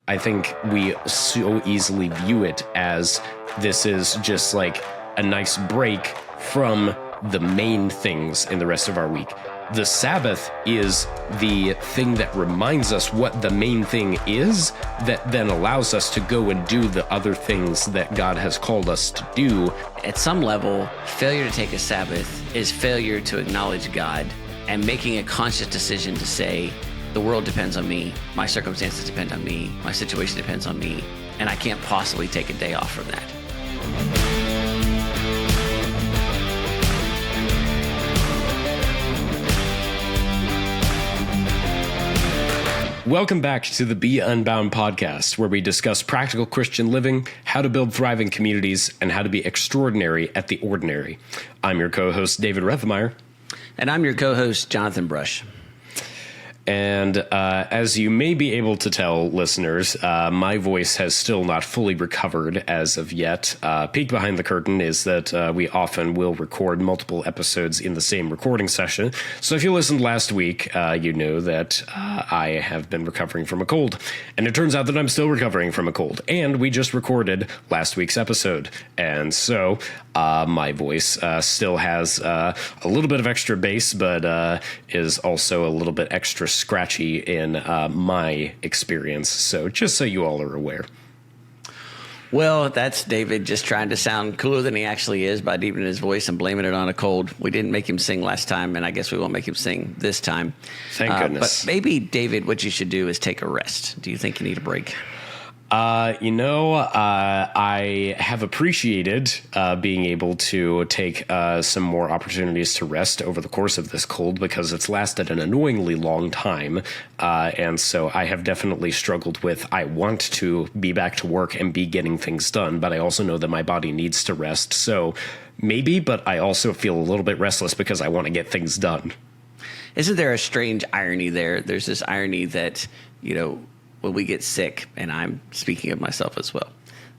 I think we so easily view it as this is just like a nice break from the main things in the rest of our week. The Sabbath is the thing that reminds us what the main thing is, that then allows us to go and do the other things that God has called us to do. At some level, failure to take a Sabbath is failure to acknowledge God and making a conscious decision to say, the world depends on me, my circumstances depend on me, my situation depends on me, and I can't possibly take a day off from that. Welcome back to the Be Unbound podcast, where we discuss practical Christian living, how to build thriving communities, and how to be extraordinary at the ordinary. I'm your co-host, David Rethmeyer. And I'm your co-host, Jonathan Brush. And as you may be able to tell, listeners, my voice has still not fully recovered as of yet. Peek behind the curtain is that we often will record multiple episodes in the same recording session. So if you listened last week, you know that I have been recovering from a cold. And it turns out that I'm still recovering from a cold. And we just recorded last week's episode. And so my voice still has a little bit of extra bass, but is also a little bit extra scratchy in my experience. So just so you all are aware. Well, that's David just trying to sound cooler than he actually is by deepening his voice and blaming it on a cold. We didn't make him sing last time, and I guess we won't make him sing this time. Thank goodness. But maybe, David, what you should do is take a rest. Do you think you need a break? I have appreciated being able to take some more opportunities to rest over the course of this cold, because it's lasted an annoyingly long time. And so I have definitely struggled with, I want to be back to work and be getting things done, but I also know that my body needs to rest. So maybe, but I also feel a little bit restless because I want to get things done. Isn't there a strange irony there? There's this irony that, when we get sick, and I'm speaking of myself as well,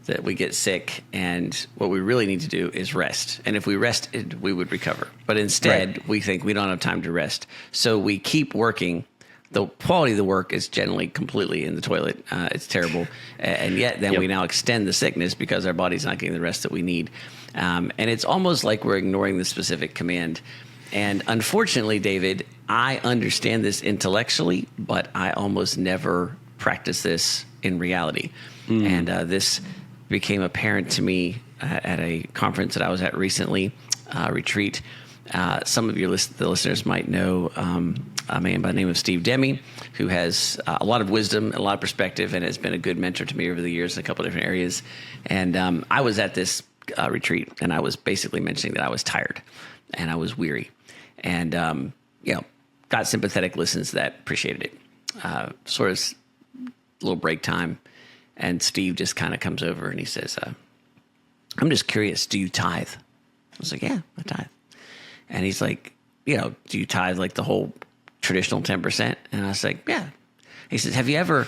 that we get sick and what we really need to do is rest. And if we rested, we would recover. But instead, we think we don't have time to rest. So we keep working. The quality of the work is generally completely in the toilet. It's terrible. And yet then we now extend the sickness because our body's not getting the rest that we need. And it's almost like we're ignoring the specific command. And unfortunately, David, I understand this intellectually, but I almost never practice this in reality. And this became apparent to me at a conference that I was at recently, retreat. Some of the listeners might know a man by the name of Steve Demme, who has a lot of wisdom and a lot of perspective and has been a good mentor to me over the years in a couple of different areas. And I was at this retreat, and I was basically mentioning that I was tired and I was weary. And, got sympathetic listens that appreciated it. Sort of little break time, and Steve just kind of comes over and he says, I'm just curious, do you tithe? I was like, yeah, I tithe. And he's like, do you tithe like the whole traditional 10%? And I was like, yeah. He says, have you ever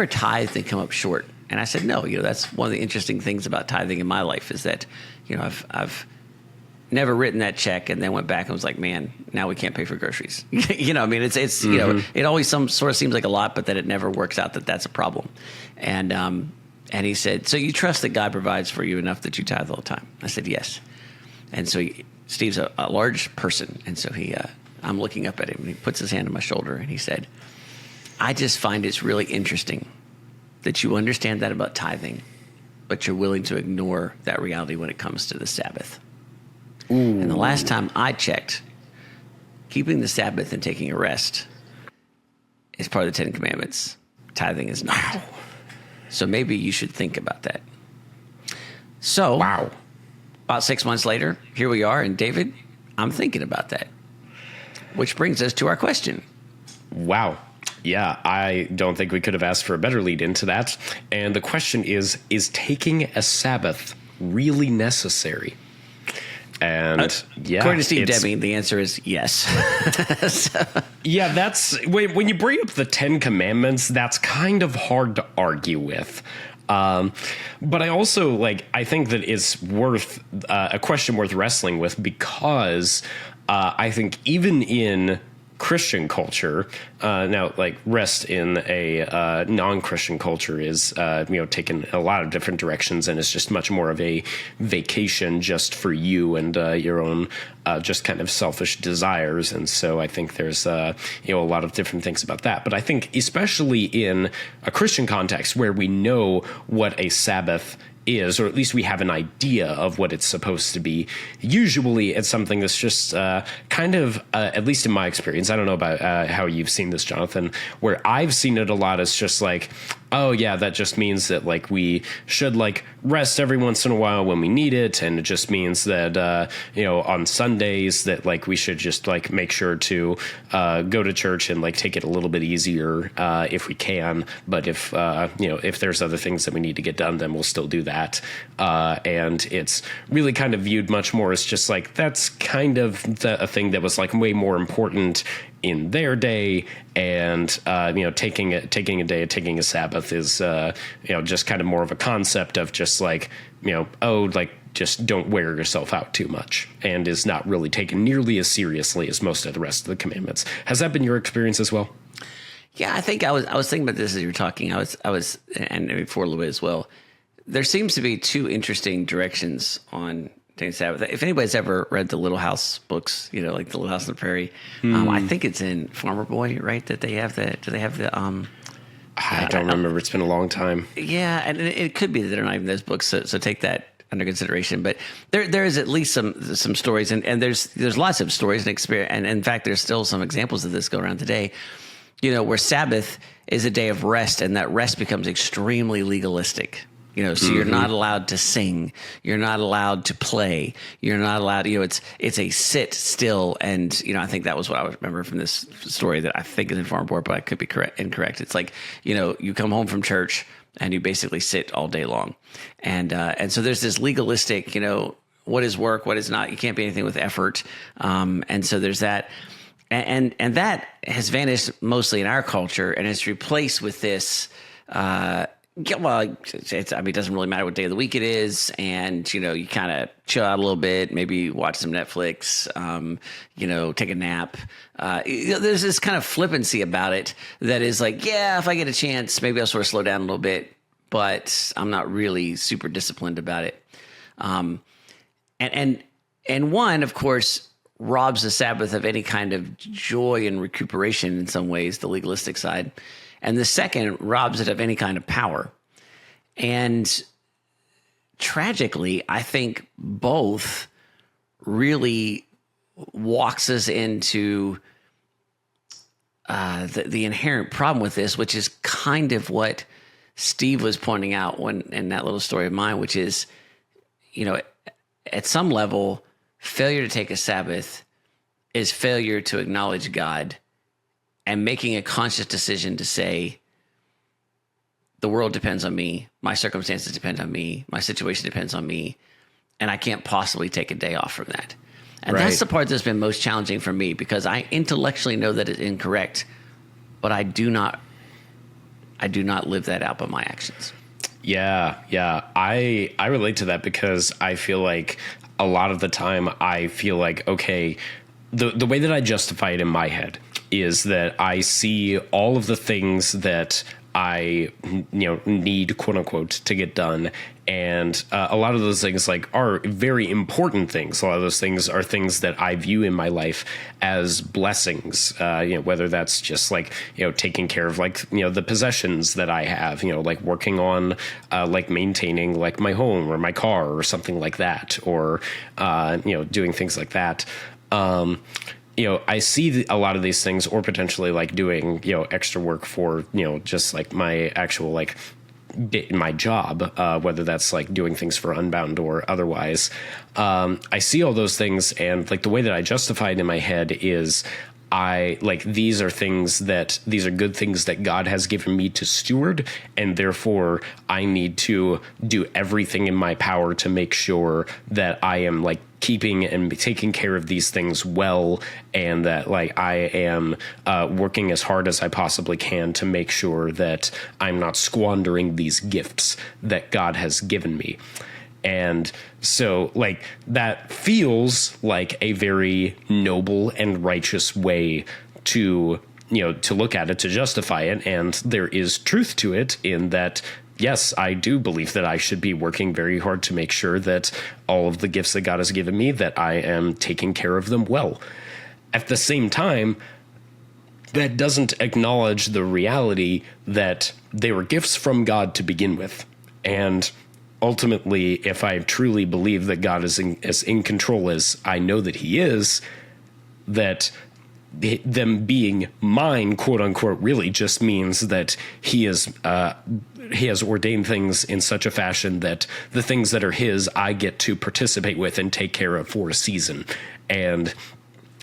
tithed and come up short? And I said, no. That's one of the interesting things about tithing in my life is that, I've never written that check and then went back and was like, man, now we can't pay for groceries. It's it always sort of seems like a lot, but that it never works out that that's a problem. And he said, so you trust that God provides for you enough that you tithe all the time? I said, yes. And so Steve's a large person. And so I'm looking up at him and he puts his hand on my shoulder and he said, I just find it's really interesting that you understand that about tithing, but you're willing to ignore that reality when it comes to the Sabbath. Ooh. And the last time I checked, keeping the Sabbath and taking a rest is part of the Ten Commandments. Tithing is not. Wow. So maybe you should think about that. So, about 6 months later, here we are. And David, I'm thinking about that. Which brings us to our question. Wow. Yeah, I don't think we could have asked for a better lead into that. And the question is taking a Sabbath really necessary? And according to Steve Demme, the answer is yes. Yeah, that's when you bring up the Ten Commandments, that's kind of hard to argue with. But I also I think that it's worth a question worth wrestling with, because I think even in Christian culture, now like rest in a non-Christian culture is taken a lot of different directions, and it's just much more of a vacation just for you and your own just kind of selfish desires. And so I think there's a lot of different things about that. But I think especially in a Christian context where we know what a Sabbath is, or at least we have an idea of what it's supposed to be. Usually it's something that's just kind of, at least in my experience, I don't know about how you've seen this, Jonathan, where I've seen it a lot is just like, oh yeah, that just means that like we should like rest every once in a while when we need it. And it just means that, on Sundays that like we should just like make sure to go to church and like take it a little bit easier if we can. But if there's other things that we need to get done, then we'll still do that. And it's really kind of viewed much more as just like, that's kind of a thing that was like way more important in their day, and taking a day, taking a Sabbath is just kind of more of a concept of just like just don't wear yourself out too much, and is not really taken nearly as seriously as most of the rest of the commandments. Has that been your experience as well? Yeah, I think I was thinking about this as you were talking. I was and before Louis as well. There seems to be two interesting directions on taking Sabbath. If anybody's ever read the Little House books, like the Little House on the Prairie, I think it's in Farmer Boy, right? That they have the. Do they have the? I don't remember. It's been a long time. Yeah, and it could be that they're not even those books. So take that under consideration. But there is at least some stories, and there's lots of stories and experience, and in fact, there's still some examples of this go around today. Where Sabbath is a day of rest, and that rest becomes extremely legalistic. So you're not allowed to sing. You're not allowed to play. You're not allowed. It's a sit still. And I think that was what I remember from this story that I think is in Farm Board, but I could be incorrect. It's like you come home from church and you basically sit all day long, and so there's this legalistic. What is work? What is not? You can't be anything with effort. And so there's that, and that has vanished mostly in our culture, and it's replaced with this. Yeah, well, it doesn't really matter what day of the week it is, and you kind of chill out a little bit, maybe watch some Netflix, take a nap. There's this kind of flippancy about it that is like, yeah, if I get a chance, maybe I'll sort of slow down a little bit, but I'm not really super disciplined about it. And one, of course, robs the Sabbath of any kind of joy and recuperation in some ways, the legalistic side. And the second robs it of any kind of power. And tragically, I think both really walks us into the inherent problem with this, which is kind of what Steve was pointing out in that little story of mine, which is, at some level, failure to take a Sabbath is failure to acknowledge God and making a conscious decision to say, the world depends on me, my circumstances depend on me, my situation depends on me, and I can't possibly take a day off from that. And That's the part that's been most challenging for me, because I intellectually know that it's incorrect, but I do not live that out by my actions. Yeah. I relate to that, because I feel like a lot of the time I feel like, okay, the way that I justify it in my head is that I see all of the things that I need, quote unquote, to get done, and a lot of those things are very important things. A lot of those things are things that I view in my life as blessings. Whether that's just taking care of the possessions that I have, working on maintaining my home or my car or something like that, or doing things like that. I see a lot of these things, or potentially doing, extra work for, just my actual, my job, whether that's doing things for Unbound or otherwise. I see all those things, and the way that I justify it in my head is these are good things that God has given me to steward, and therefore I need to do everything in my power to make sure that I am keeping and taking care of these things well, and that I am working as hard as I possibly can to make sure that I'm not squandering these gifts that God has given me. And so that feels like a very noble and righteous way to, to look at it, to justify it. And there is truth to it in that, yes, I do believe that I should be working very hard to make sure that all of the gifts that God has given me, that I am taking care of them well. At the same time, that doesn't acknowledge the reality that they were gifts from God to begin with. And ultimately, if I truly believe that God is as in control as I know that he is, that them being mine, quote unquote, really just means that he has ordained things in such a fashion that the things that are his, I get to participate with and take care of for a season. And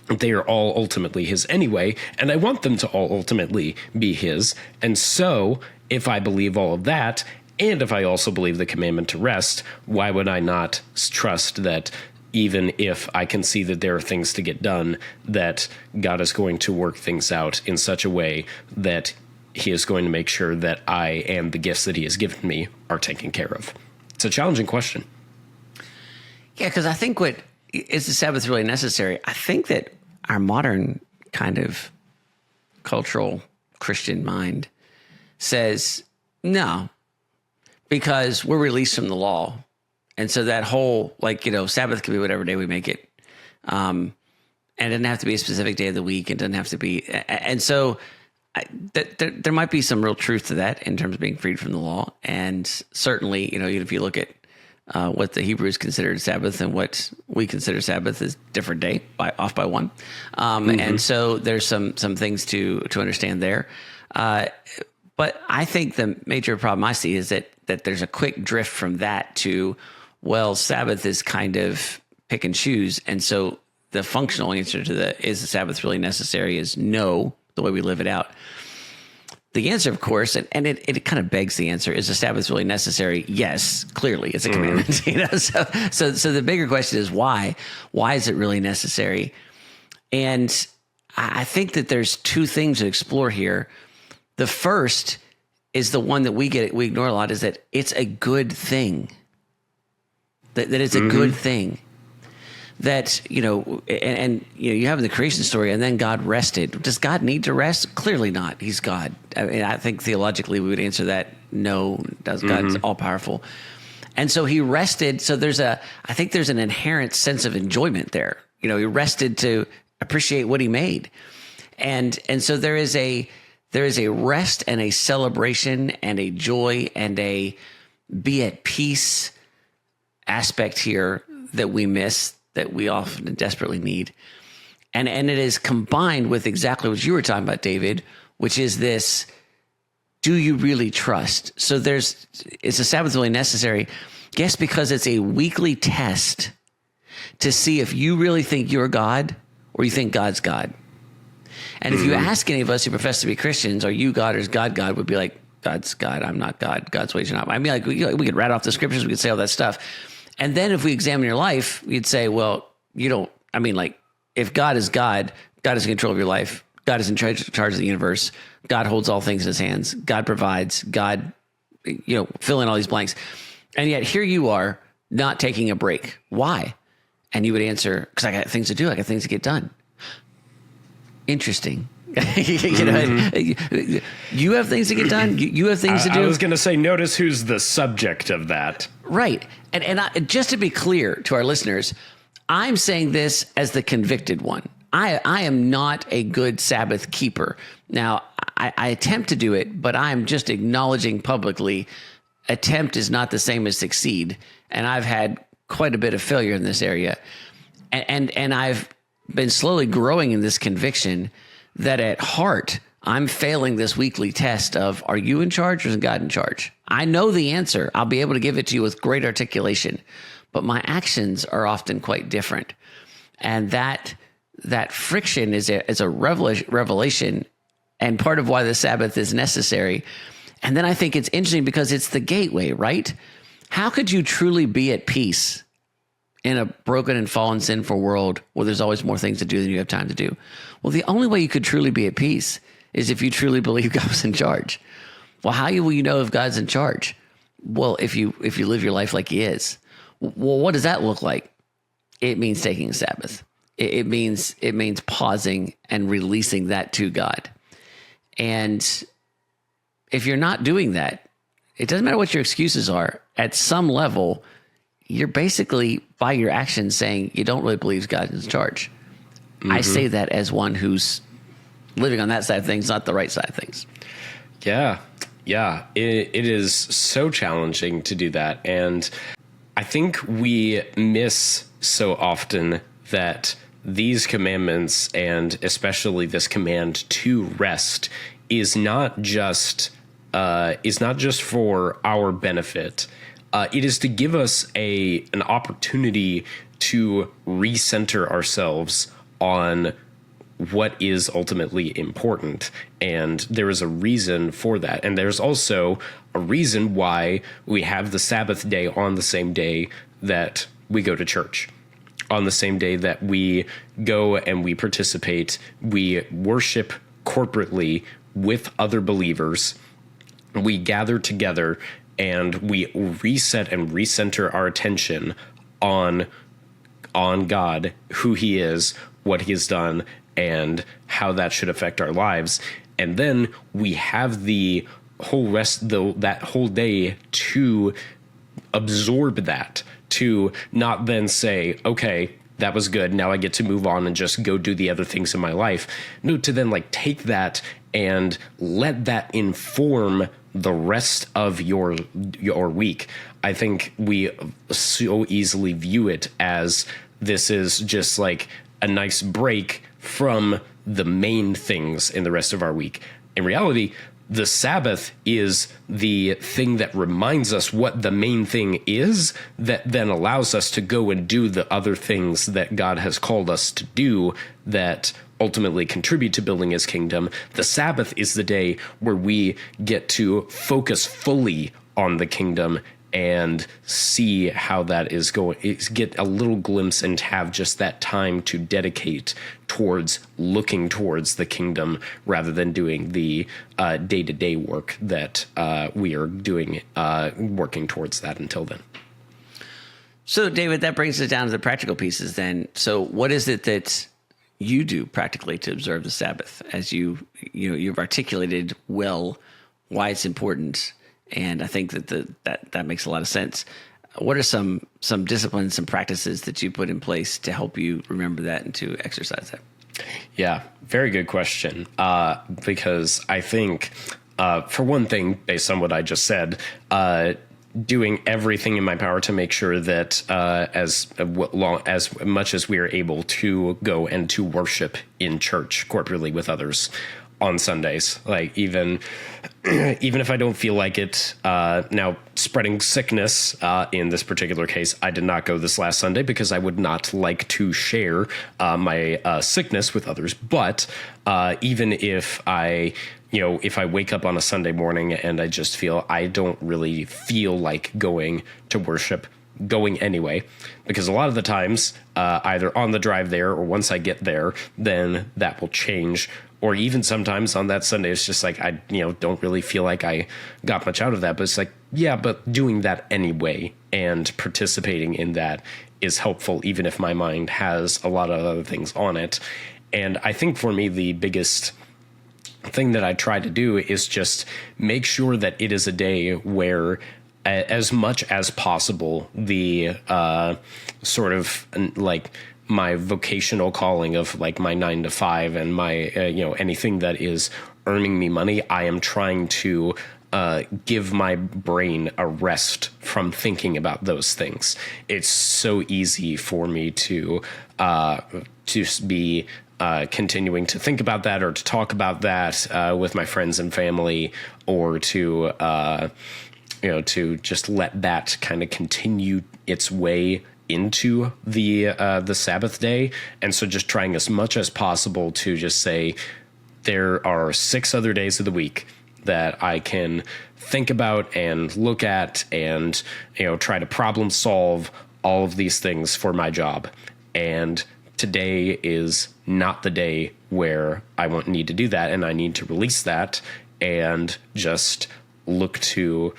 they are all ultimately his anyway, and I want them to all ultimately be his. And so, if I believe all of that, and if I also believe the commandment to rest, why would I not trust that even if I can see that there are things to get done, that God is going to work things out in such a way that he is going to make sure that I and the gifts that he has given me are taken care of? It's a challenging question. Yeah, because I think is the Sabbath really necessary? I think that our modern kind of cultural Christian mind says no, because we're released from the law. And so that whole, Sabbath can be whatever day we make it. And it doesn't have to be a specific day of the week. It doesn't have to be. And so there might be some real truth to that in terms of being freed from the law. And certainly, even if you look at what the Hebrews considered Sabbath and what we consider Sabbath is different day, off by one. And so there's some things to understand there. But I think the major problem I see is that there's a quick drift from that to, well, Sabbath is kind of pick and choose. And so the functional answer to is the Sabbath really necessary is no, the way we live it out. The answer, of course, and it kind of begs the answer, is the Sabbath really necessary? Yes, clearly it's a commandment. So the bigger question is why? Why is it really necessary? And I think that there's two things to explore here. The first is the one that we ignore a lot, is that it's a good thing. That it's a good thing. That, you have the creation story, and then God rested. Does God need to rest? Clearly not. He's God. I think theologically we would answer that no. God's all powerful, and so he rested. So I think there's an inherent sense of enjoyment there. He rested to appreciate what he made, and so there is a rest and a celebration and a joy and a be at peace aspect here that we miss, that we often desperately need. And it is combined with exactly what you were talking about, David, which is this, do you really trust? So is the Sabbath really necessary? Yes, because it's a weekly test to see if you really think you're God or you think God's God. And if you ask any of us who profess to be Christians, are you God or is God God, would be like, God's God, I'm not God. God's ways are not. I mean, we could rattle off the scriptures, we could say all that stuff. And then if we examine your life, you'd say, well, if God is God, God is in control of your life. God is in charge of the universe. God holds all things in his hands. God provides. God, fill in all these blanks. And yet here you are not taking a break. Why? And you would answer, because I got things to do. I got things to get done. Interesting. You have things to get done. You have things to do. I was going to say, notice who's the subject of that. Right. And just to be clear to our listeners, I'm saying this as the convicted one. I am not a good Sabbath keeper. Now, I attempt to do it, but I'm just acknowledging publicly, attempt is not the same as succeed. And I've had quite a bit of failure in this area. And I've been slowly growing in this conviction that at heart, I'm failing this weekly test of, are you in charge or is God in charge? I know the answer. I'll be able to give it to you with great articulation, but my actions are often quite different. And that friction is a revelation and part of why the Sabbath is necessary. And then I think it's interesting because it's the gateway, right? How could you truly be at peace in a broken and fallen, sinful world where there's always more things to do than you have time to do? Well, the only way you could truly be at peace is if you truly believe God's in charge. Well, how will you know if God's in charge? Well, if you live your life like he is. Well, what does that look like? It means taking a Sabbath. it means pausing and releasing that to God. And if you're not doing that, it doesn't matter what your excuses are. At some level, you're basically, by your actions, saying you don't really believe God is in charge. I say that as one who's living on that side of things, not the right side of things. Yeah. It is so challenging to do that. And I think we miss so often that these commandments, and especially this command to rest, is not just for our benefit. It is to give us an opportunity to recenter ourselves on what is ultimately important. And there is a reason for that. And there's also a reason why we have the Sabbath day on the same day that we go to church, on the same day that we go and we participate, we worship corporately with other believers. We gather together and we reset and recenter our attention on God, who he is, what he has done, and how that should affect our lives. And then we have the whole that whole day to absorb that, to not then say, okay, that was good, now I get to move on and just go do the other things in my life. No, to then take that and let that inform the rest of your week. I think we so easily view it as this is just a nice break from the main things in the rest of our week. In reality, the Sabbath is the thing that reminds us what the main thing is, that then allows us to go and do the other things that God has called us to do that ultimately contribute to building his kingdom. The Sabbath is the day where we get to focus fully on the kingdom and see how that is going. Get a little glimpse and have just that time to dedicate towards looking towards the kingdom rather than doing the day-to-day work that we are doing, working towards that until then. So, David, that brings us down to the practical pieces then. So what is it that you do practically to observe the Sabbath, as you've articulated well why it's important? And I think that makes a lot of sense. What are some disciplines, some practices that you put in place to help you remember that and to exercise that? Yeah, very good question. Because I think, for one thing, based on what I just said, doing everything in my power to make sure that as much as we are able to go and to worship in church corporately with others on Sundays, even if I don't feel like it. Now, spreading sickness in this particular case, I did not go this last Sunday because I would not like to share my sickness with others. But even if if I wake up on a Sunday morning and I just feel I don't really feel like going to worship, going anyway, because a lot of the times, either on the drive there or once I get there, then that will change. Or even sometimes on that Sunday, it's just I don't really feel like I got much out of that. But it's but doing that anyway and participating in that is helpful, even if my mind has a lot of other things on it. And I think for me, the biggest thing that I try to do is just make sure that it is a day where, as much as possible, the my vocational calling of my 9 to 5 and my anything that is earning me money, I am trying to give my brain a rest from thinking about those things. It's so easy for me to be continuing to think about that or to talk about that with my friends and family, or to just let that kind of continue its way into the Sabbath day. And so just trying as much as possible to just say there are 6 other days of the week that I can think about and look at and try to problem solve all of these things for my job. And today is not the day where I won't need to do that, and I need to release that and just look to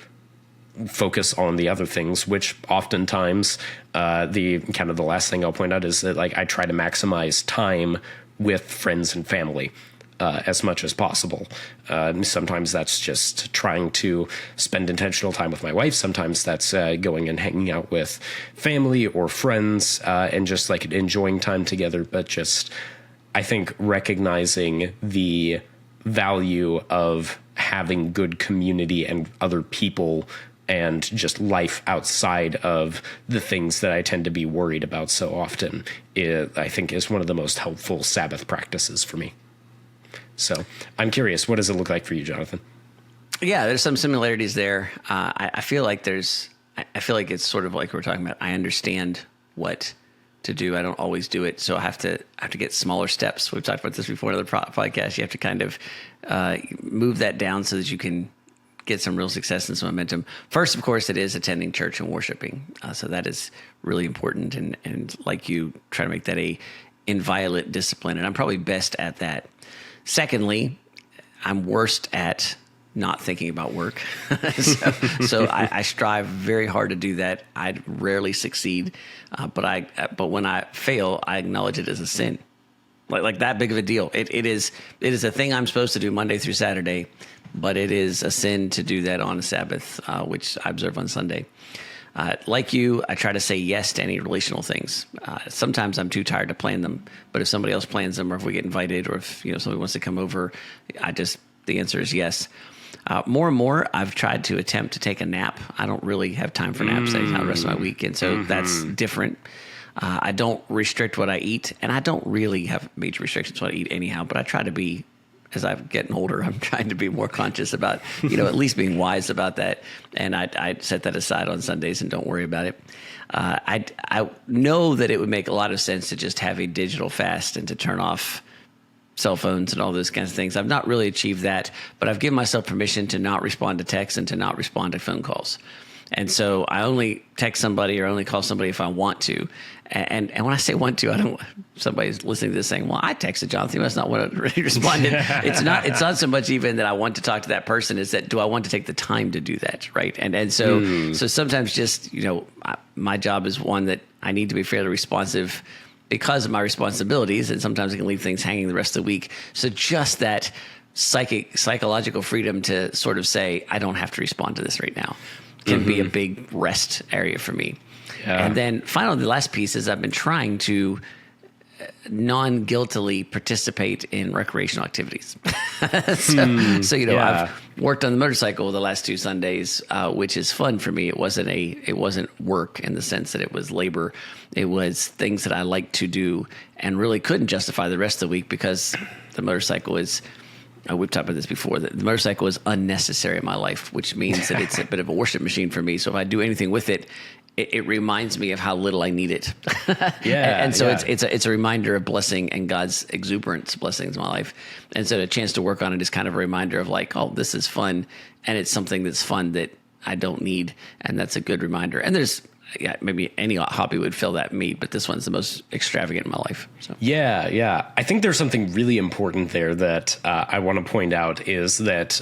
focus on the other things, which oftentimes the kind of the last thing I'll point out is that like I try to maximize time with friends and family as much as possible. Sometimes that's just trying to spend intentional time with my wife. Sometimes that's going and hanging out with family or friends and just like enjoying time together. But just, I think, recognizing the value of having good community and other people and just life outside of the things that I tend to be worried about so often, I think is one of the most helpful Sabbath practices for me. So I'm curious, what does it look like for you, Jonathan? Yeah, there's some similarities there. I feel like it's sort of like we're talking about. I understand what to do. I don't always do it, so I have to get smaller steps. We've talked about this before in other podcasts. You have to kind of move that down so that you can get some real success and some momentum. First, of course, it is attending church and worshiping. So that is really important, and like you try to make that a inviolate discipline, and I'm probably best at that. Secondly, I'm worst at not thinking about work. so I strive very hard to do that. I rarely succeed, but when I fail, I acknowledge it as a sin, like that big of a deal. It is a thing I'm supposed to do Monday through Saturday, but it is a sin to do that on a Sabbath, which I observe on Sunday. Like you, I try to say yes to any relational things. Sometimes I'm too tired to plan them, but if somebody else plans them, or if we get invited, or if somebody wants to come over, the answer is yes. More and more, I've tried to attempt to take a nap. I don't really have time for naps the rest of my week, and so that's different. I don't restrict what I eat, and I don't really have major restrictions what I eat anyhow, but I try to be, as I'm getting older, I'm trying to be more conscious about, at least being wise about that. And I set that aside on Sundays and don't worry about it. I know that it would make a lot of sense to just have a digital fast and to turn off cell phones and all those kinds of things. I've not really achieved that, but I've given myself permission to not respond to texts and to not respond to phone calls. And so I only text somebody or only call somebody if I want to. And when I say want to, I don't. Somebody's listening to this saying, "Well, I texted Jonathan. He must not want to really respond." It's not so much even that I want to talk to that person. Is that do I want to take the time to do that, right? And so sometimes just my job is one that I need to be fairly responsive because of my responsibilities, and sometimes I can leave things hanging the rest of the week. So just that psychological freedom to sort of say, I don't have to respond to this right now, can be a big rest area for me. Yeah. And then finally, the last piece is I've been trying to non-guiltily participate in recreational activities. I've worked on the motorcycle the last 2 Sundays, which is fun for me. It wasn't work in the sense that it was labor. It was things that I like to do and really couldn't justify the rest of the week because the motorcycle is. We've talked about this before, that the motorcycle is unnecessary in my life, which means that it's a bit of a worship machine for me. So if I do anything with it, it reminds me of how little I need it. And so it's a reminder of blessing and God's exuberance blessings in my life. And so the chance to work on it is kind of a reminder of like, oh, this is fun. And it's something that's fun that I don't need. And that's a good reminder. And there's, maybe any hobby would fill that need, but this one's the most extravagant in my life. So. Yeah. I think there's something really important there that I want to point out is that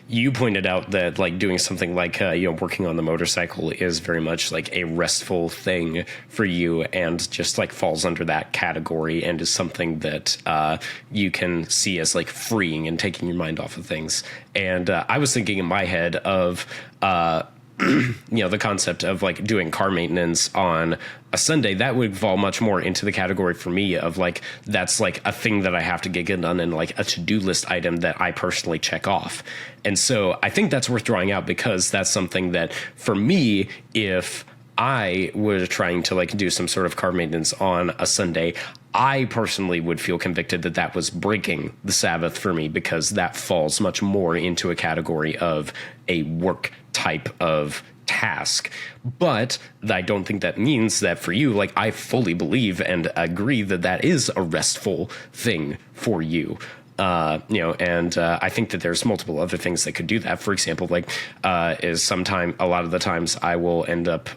you pointed out that like doing something like working on the motorcycle is very much like a restful thing for you and just like falls under that category and is something that you can see as like freeing and taking your mind off of things. And I was thinking in my head of the concept of like doing car maintenance on a Sunday, that would fall much more into the category for me of like, that's like a thing that I have to get done and like a to-do list item that I personally check off. And so I think that's worth drawing out because that's something that for me, if I were trying to like do some sort of car maintenance on a Sunday, I personally would feel convicted that that was breaking the Sabbath for me because that falls much more into a category of a work type of task. But I don't think that means that for you, like I fully believe and agree that that is a restful thing for you. And I think that there's multiple other things that could do that. For example, a lot of the times I will end up,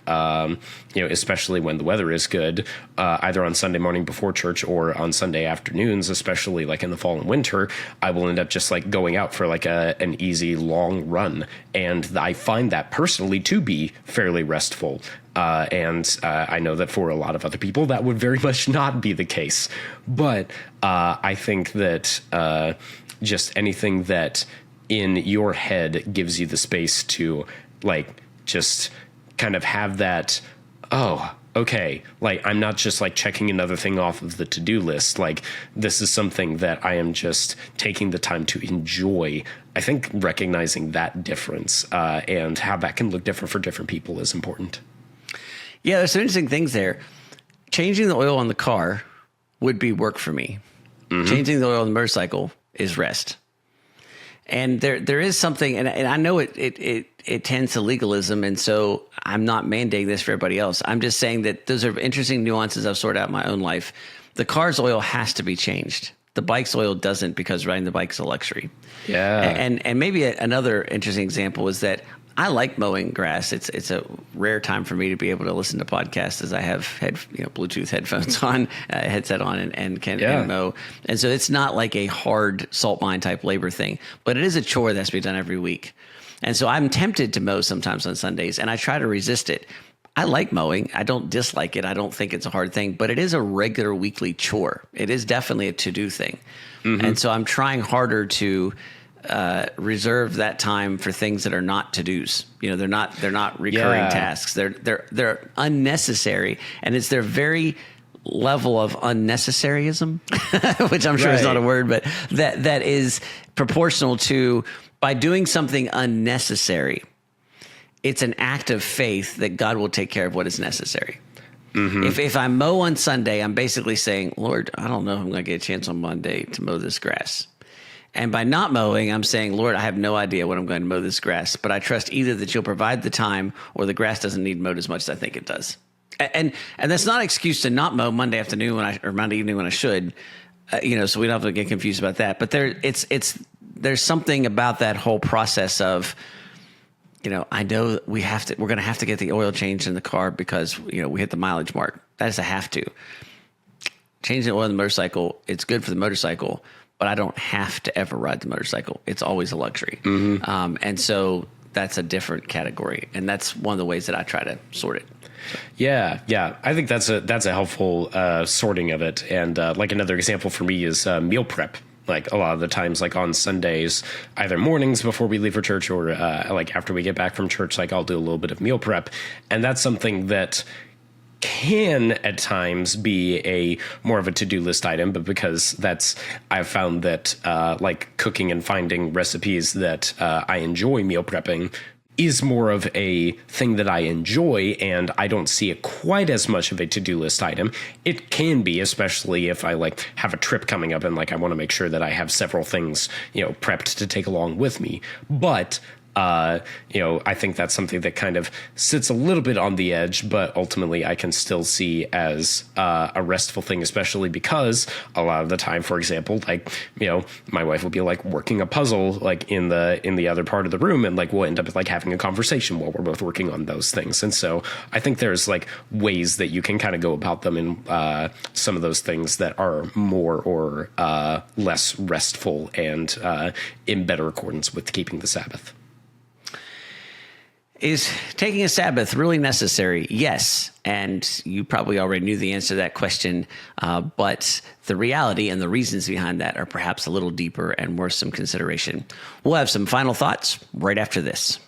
especially when the weather is good, either on Sunday morning before church or on Sunday afternoons, especially like in the fall and winter, I will end up just like going out for like an easy long run. And I find that personally to be fairly restful. And I know that for a lot of other people, that would very much not be the case. But I think that just anything that in your head gives you the space to like just kind of have that, oh, okay, like I'm not just like checking another thing off of the to-do list. Like this is something that I am just taking the time to enjoy. I think recognizing that difference and how that can look different for different people is important. Yeah, there's some interesting things there. Changing the oil on the car would be work for me. Mm-hmm. Changing the oil on the motorcycle is rest. And there is something, and I know it tends to legalism, and so I'm not mandating this for everybody else. I'm just saying that those are interesting nuances I've sorted out in my own life. The car's oil has to be changed. The bike's oil doesn't, because riding the bike is a luxury. Yeah. And maybe another interesting example is that I like mowing grass. It's a rare time for me to be able to listen to podcasts, as I have Bluetooth headphones on, headset on, and can mow. And so it's not like a hard salt mine type labor thing, but it is a chore that has to be done every week. And so I'm tempted to mow sometimes on Sundays, and I try to resist it. I like mowing. I don't dislike it. I don't think it's a hard thing, but it is a regular weekly chore. It is definitely a to-do thing. Mm-hmm. And so I'm trying harder to reserve that time for things that are not to-dos. They're not recurring tasks. They're unnecessary, and it's their very level of unnecessaryism, which I'm sure is not a word, but that is proportional to, by doing something unnecessary, it's an act of faith that God will take care of what is necessary. Mm-hmm. If I mow on Sunday, I'm basically saying, Lord, I don't know if I'm going to get a chance on Monday to mow this grass. And by not mowing, I'm saying, Lord, I have no idea when I'm going to mow this grass, but I trust either that you'll provide the time or the grass doesn't need mowed as much as I think it does. And that's not an excuse to not mow Monday afternoon or Monday evening when I should, so we don't have to get confused about that. But there's something about that whole process of, I know we're going to have to get the oil changed in the car because, we hit the mileage mark. That is a have to. Changing the oil in the motorcycle, it's good for the motorcycle, but I don't have to ever ride the motorcycle. It's always a luxury. Mm-hmm. And so that's a different category. And that's one of the ways that I try to sort it. Yeah. I think that's a helpful sorting of it. And like another example for me is meal prep. Like a lot of the times, like on Sundays, either mornings before we leave for church or like after we get back from church, like I'll do a little bit of meal prep. And that's something that can at times be a more of a to-do list item, but because I've found that like cooking and finding recipes that I enjoy meal prepping is more of a thing that I enjoy, and I don't see it quite as much of a to-do list item. It can be, especially if I like have a trip coming up and like I want to make sure that I have several things, prepped to take along with me. But I think that's something that kind of sits a little bit on the edge, but ultimately I can still see as a restful thing, especially because a lot of the time, for example, like, my wife will be like working a puzzle like in the other part of the room, and like we'll end up like having a conversation while we're both working on those things. And so I think there's like ways that you can kind of go about them in some of those things that are more or less restful and in better accordance with keeping the Sabbath. Is taking a Sabbath really necessary? Yes. And you probably already knew the answer to that question. But the reality and the reasons behind that are perhaps a little deeper and worth some consideration. We'll have some final thoughts right after this.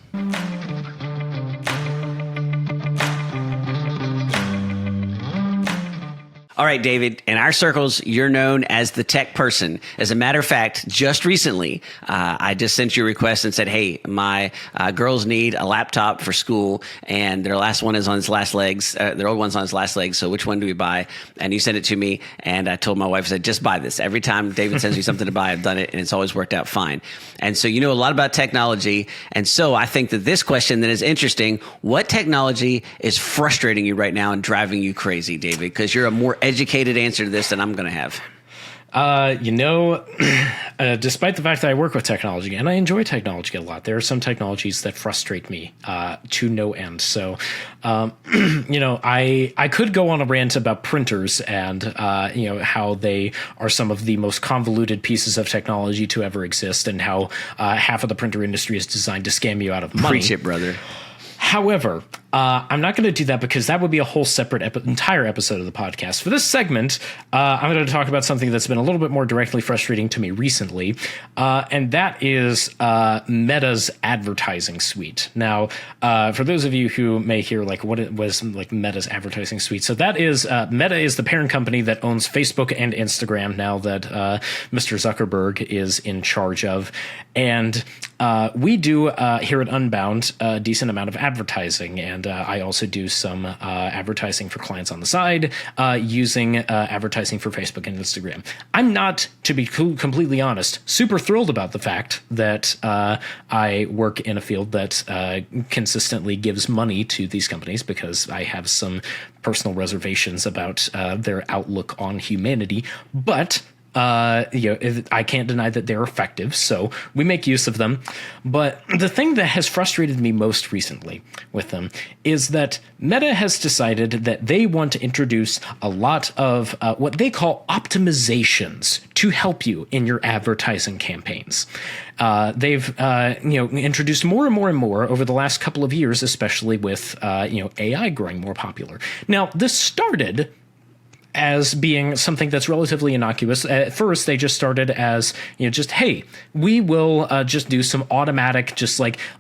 All right, David, in our circles, you're known as the tech person. As a matter of fact, just recently, I just sent you a request and said, hey, my girls need a laptop for school, and their last one is on its last legs. Their old one's on its last legs, so which one do we buy? And you sent it to me, and I told my wife, I said, just buy this. Every time David sends me something to buy, I've done it, and it's always worked out fine. And so you know a lot about technology, and so I think that this question that is interesting, what technology is frustrating you right now and driving you crazy, David? Because you're a more educated answer to this than I'm going to have. Despite the fact that I work with technology and I enjoy technology a lot, there are some technologies that frustrate me to no end. So, I could go on a rant about printers and, how they are some of the most convoluted pieces of technology to ever exist, and how half of the printer industry is designed to scam you out of money. Preach it, brother. However, I'm not going to do that because that would be a whole separate entire episode of the podcast. For this segment, I'm going to talk about something that's been a little bit more directly frustrating to me recently, and that is Meta's advertising suite. Now, for those of you who may hear what it was Meta's advertising suite, so that is Meta is the parent company that owns Facebook and Instagram now that Mr. Zuckerberg is in charge of, and we do here at Unbound a decent amount of advertising, and I also do some advertising for clients on the side using advertising for Facebook and Instagram. I'm not, to be completely honest, super thrilled about the fact that I work in a field that consistently gives money to these companies, because I have some personal reservations about their outlook on humanity. But I can't deny that they're effective, so we make use of them. But the thing that has frustrated me most recently with them is that Meta has decided that they want to introduce a lot of what they call optimizations to help you in your advertising campaigns. They've introduced more and more and more over the last couple of years, especially with AI growing more popular. Now, this started as being something that's relatively innocuous. At first, they just started as, hey, we will just do some automatic,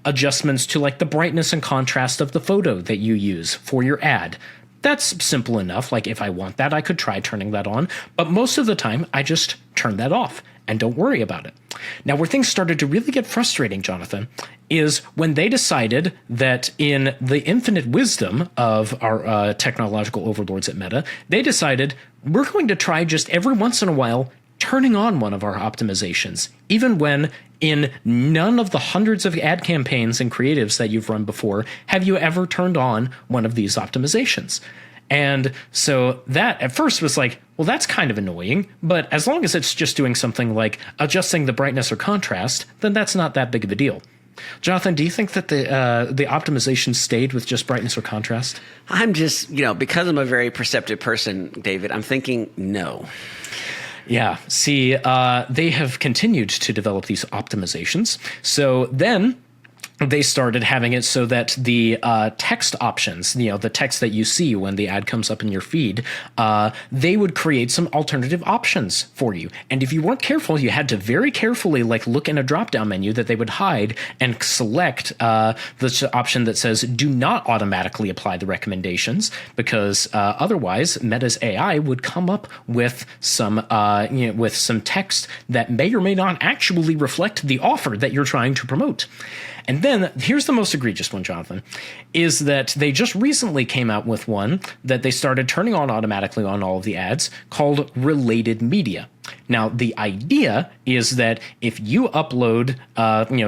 adjustments to the brightness and contrast of the photo that you use for your ad. That's simple enough. If I want that, I could try turning that on. But most of the time, I just turn that off and don't worry about it. Now, where things started to really get frustrating, Jonathan, is when they decided that in the infinite wisdom of our technological overlords at Meta, they decided we're going to try just every once in a while turning on one of our optimizations, even when in none of the hundreds of ad campaigns and creatives that you've run before have you ever turned on one of these optimizations. And so that at first was well, that's kind of annoying, but as long as it's just doing something like adjusting the brightness or contrast, then that's not that big of a deal. Jonathan, do you think that the optimization stayed with just brightness or contrast? I'm just, because I'm a very perceptive person, David, I'm thinking no. Yeah. See, they have continued to develop these optimizations. So then they started having it so that the text options, the text that you see when the ad comes up in your feed, they would create some alternative options for you. And if you weren't careful, you had to very carefully look in a drop-down menu that they would hide and select the option that says do not automatically apply the recommendations, because otherwise Meta's AI would come up with some text that may or may not actually reflect the offer that you're trying to promote. And then here's the most egregious one, Jonathan, is that they just recently came out with one that they started turning on automatically on all of the ads called related media. Now, the idea is that if you upload,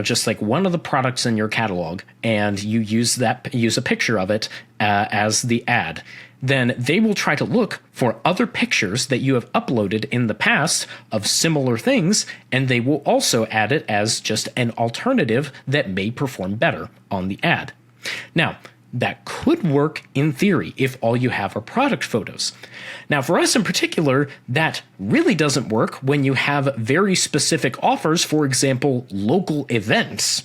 just one of the products in your catalog and you use a picture of it as the ad, then they will try to look for other pictures that you have uploaded in the past of similar things, and they will also add it as just an alternative that may perform better on the ad. Now, that could work in theory if all you have are product photos. Now, for us in particular, that really doesn't work when you have very specific offers, for example, local events.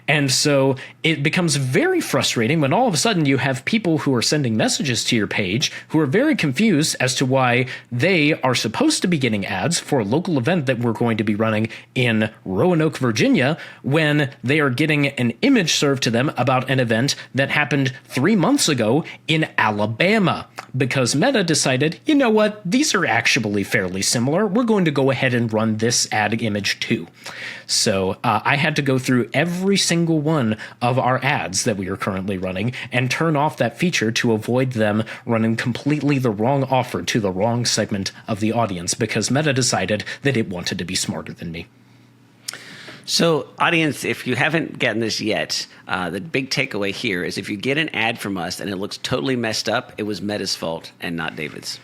And so it becomes very frustrating when all of a sudden you have people who are sending messages to your page who are very confused as to why they are supposed to be getting ads for a local event that we're going to be running in Roanoke, Virginia, when they are getting an image served to them about an event that happened 3 months ago in Alabama. Because Meta decided, you know what, these are actually fairly similar. We're going to go ahead and run this ad image too. So I had to go through every single one of our ads that we are currently running and turn off that feature to avoid them running completely the wrong offer to the wrong segment of the audience, because Meta decided that it wanted to be smarter than me. So, audience, if you haven't gotten this yet, the big takeaway here is if you get an ad from us and it looks totally messed up, it was Meta's fault and not David's.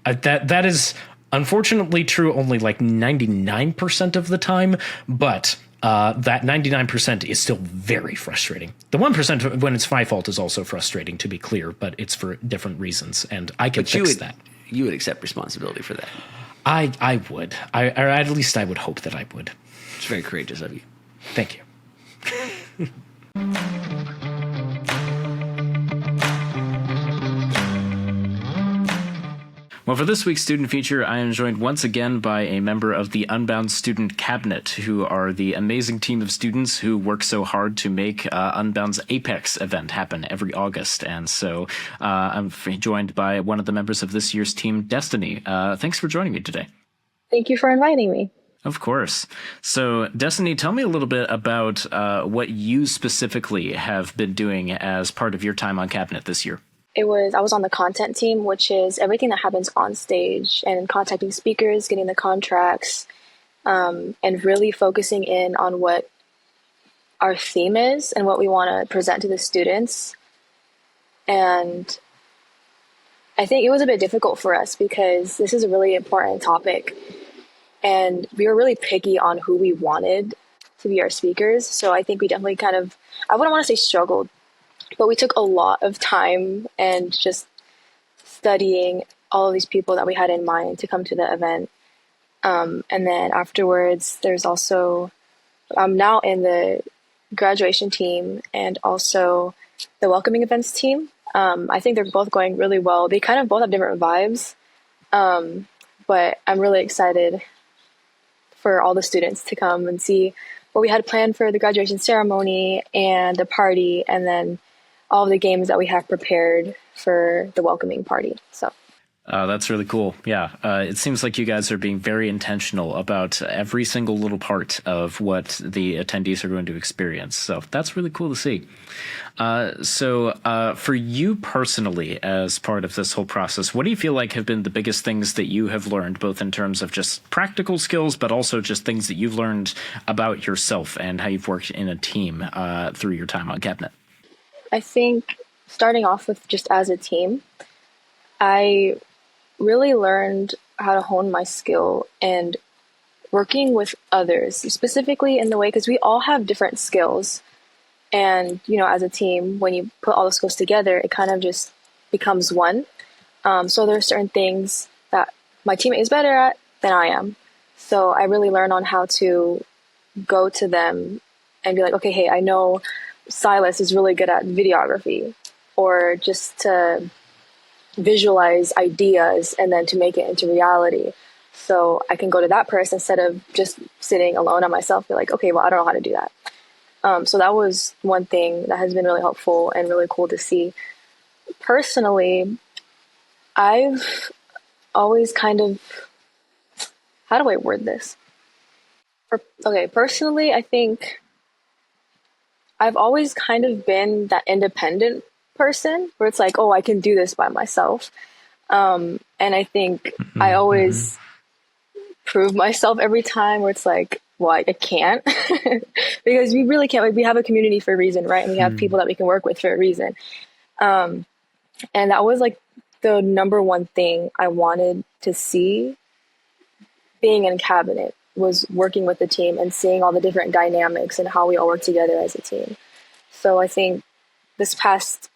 That is unfortunately true only like 99% of the time, but that 99% is still very frustrating. The 1% when it's my fault is also frustrating, to be clear, but it's for different reasons, and I can fix that. You would accept responsibility for that. I would. Or at least I would hope that I would. It's very courageous of you. Thank you. Well, for this week's student feature, I am joined once again by a member of the Unbound Student Cabinet, who are the amazing team of students who work so hard to make Unbound's Apex event happen every August. And so I'm joined by one of the members of this year's team, Destiny. Thanks for joining me today. Thank you for inviting me. Of course. So, Destiny, tell me a little bit about what you specifically have been doing as part of your time on Cabinet this year. I was on the content team, which is everything that happens on stage and contacting speakers, getting the contracts, and really focusing in on what our theme is and what we want to present to the students. And I think it was a bit difficult for us because this is a really important topic. And we were really picky on who we wanted to be our speakers. So I think we definitely I wouldn't want to say struggled, but we took a lot of time and just studying all of these people that we had in mind to come to the event. And then afterwards, there's also, I'm now in the graduation team and also the welcoming events team. I think they're both going really well. They kind of both have different vibes, but I'm really excited for all the students to come and see what we had planned for the graduation ceremony and the party, and then all of the games that we have prepared for the welcoming party. So that's really cool. Yeah. It seems like you guys are being very intentional about every single little part of what the attendees are going to experience. So that's really cool to see. So for you personally, as part of this whole process, what do you feel like have been the biggest things that you have learned, both in terms of just practical skills, but also just things that you've learned about yourself and how you've worked in a team through your time on Cabinet? I think starting off with just as a team, I really learned how to hone my skill and working with others, specifically in the way, because we all have different skills. And, as a team, when you put all the skills together, it kind of just becomes one. So there are certain things that my teammate is better at than I am. So I really learned on how to go to them and be like, okay, hey, I know Silas is really good at videography, or just to visualize ideas and then to make it into reality. So I can go to that person instead of just sitting alone on myself, be like, okay, well, I don't know how to do that. So that was one thing that has been really helpful and really cool to see. Personally, I've always how do I word this? Personally, I think I've always kind of been that independent person where it's like, oh, I can do this by myself. And I think I always prove myself every time where it's like, well, I can't because we really can't. Like, we have a community for a reason, right? And we have people that we can work with for a reason. And that was like the number one thing I wanted to see being in Cabinet, was working with the team and seeing all the different dynamics and how we all work together as a team. So I think this past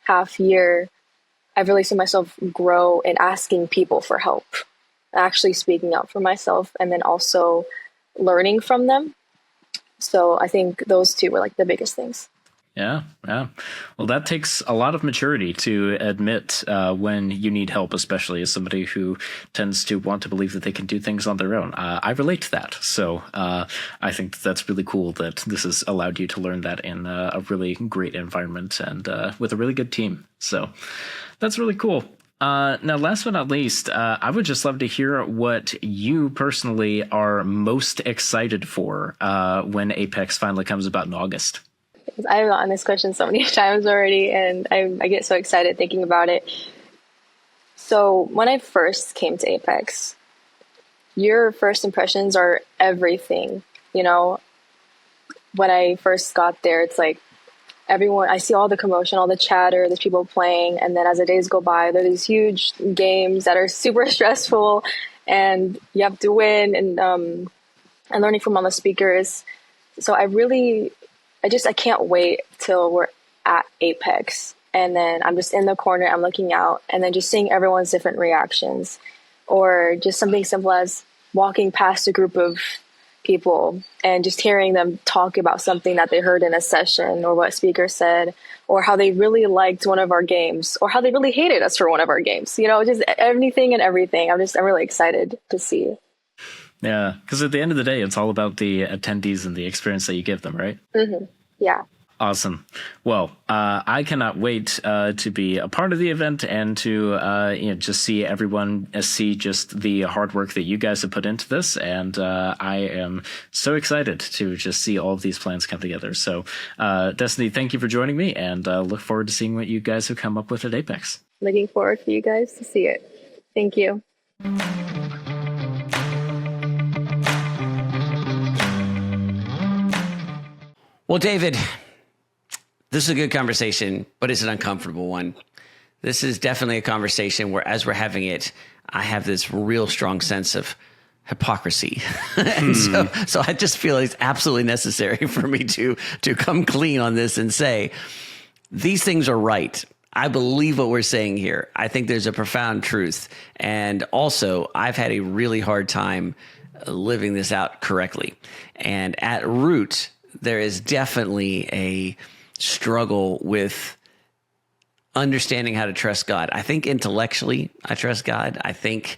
half year, I've really seen myself grow in asking people for help, actually speaking up for myself, and then also learning from them. So I think those two were like the biggest things. Yeah. Well, that takes a lot of maturity to admit when you need help, especially as somebody who tends to want to believe that they can do things on their own. I relate to that. So I think that's really cool that this has allowed you to learn that in a really great environment and with a really good team. So that's really cool. Now, last but not least, I would just love to hear what you personally are most excited for when Apex finally comes about in August. I've gotten this question so many times already, and I get so excited thinking about it. So when I first came to Apex, your first impressions are everything. When I first got there, it's like everyone, I see all the commotion, all the chatter, there's people playing, and then as the days go by, there are these huge games that are super stressful, and you have to win, and learning from all the speakers. So I can't wait till we're at Apex. And then I'm just in the corner, I'm looking out, and then just seeing everyone's different reactions, or just something simple as walking past a group of people and just hearing them talk about something that they heard in a session, or what speaker said, or how they really liked one of our games, or how they really hated us for one of our games. Just anything and everything. I'm really excited to see. Yeah, because at the end of the day, it's all about the attendees and the experience that you give them, right? Mm-hmm. Yeah. Awesome. Well, I cannot wait to be a part of the event and to just see everyone see just the hard work that you guys have put into this. And I am so excited to just see all of these plans come together. So, Destiny, thank you for joining me, and look forward to seeing what you guys have come up with at Apex. Looking forward for you guys to see it. Thank you. Well, David, this is a good conversation, but it's an uncomfortable one. This is definitely a conversation where, as we're having it, I have this real strong sense of hypocrisy. And so I just feel it's absolutely necessary for me to come clean on this and say, these things are right. I believe what we're saying here. I think there's a profound truth. And also, I've had a really hard time living this out correctly. And at root, there is definitely a struggle with understanding how to trust God. I think intellectually, I trust God. I think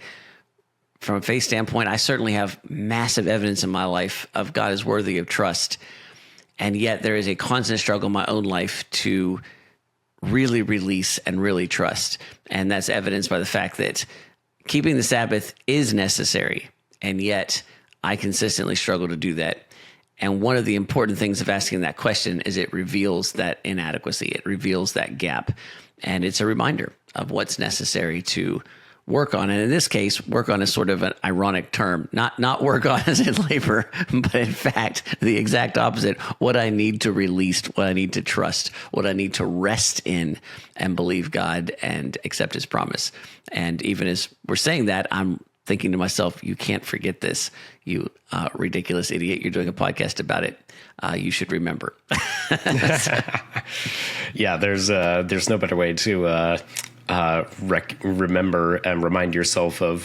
from a faith standpoint, I certainly have massive evidence in my life of God is worthy of trust. And yet there is a constant struggle in my own life to really release and really trust. And that's evidenced by the fact that keeping the Sabbath is necessary. And yet I consistently struggle to do that. And one of the important things of asking that question is it reveals that inadequacy. It reveals that gap. And it's a reminder of what's necessary to work on. And in this case, work on is sort of an ironic term, not work on as in labor, but in fact, the exact opposite. What I need to release, what I need to trust, what I need to rest in and believe God and accept his promise. And even as we're saying that, I'm thinking to myself, you can't forget this, you ridiculous idiot. You're doing a podcast about it. You should remember. Yeah, there's no better way to remember and remind yourself of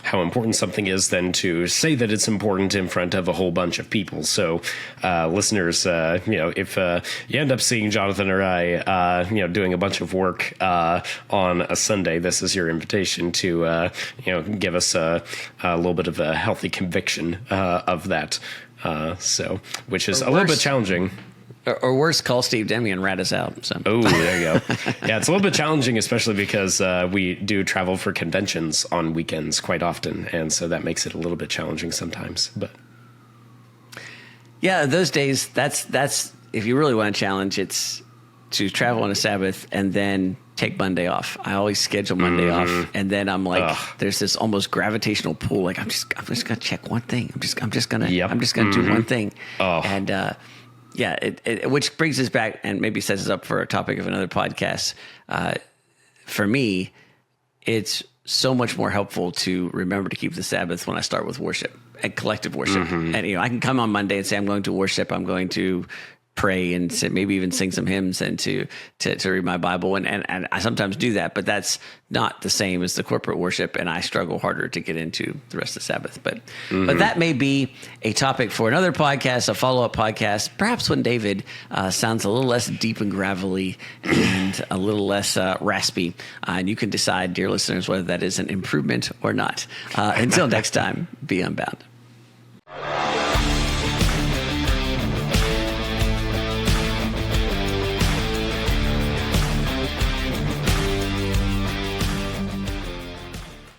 how important something is than to say that it's important in front of a whole bunch of people. So, listeners, if you end up seeing Jonathan or I, doing a bunch of work on a Sunday, this is your invitation to, give us a little bit of a healthy conviction of that. Which is a little bit challenging. Or worse, call Steve Demme and rat us out. So. Oh, there you go. Yeah, it's a little bit challenging, especially because we do travel for conventions on weekends quite often. And so that makes it a little bit challenging sometimes. But yeah, those days, that's if you really want to challenge, it's to travel on a Sabbath and then take Monday off. I always schedule Monday off. And then I'm like, there's this almost gravitational pull. Like, I'm just going to check one thing. I'm just going to do one thing. And, yeah, which brings us back and maybe sets us up for a topic of another podcast. For me, it's so much more helpful to remember to keep the Sabbath when I start with worship and collective worship. And I can come on Monday and say I'm going to worship, I'm going to pray and maybe even sing some hymns and to read my Bible. And I sometimes do that, but that's not the same as the corporate worship. And I struggle harder to get into the rest of the Sabbath. But that may be a topic for another podcast, a follow-up podcast, perhaps when David sounds a little less deep and gravelly and a little less raspy. And you can decide, dear listeners, whether that is an improvement or not. Until next time, be unbound.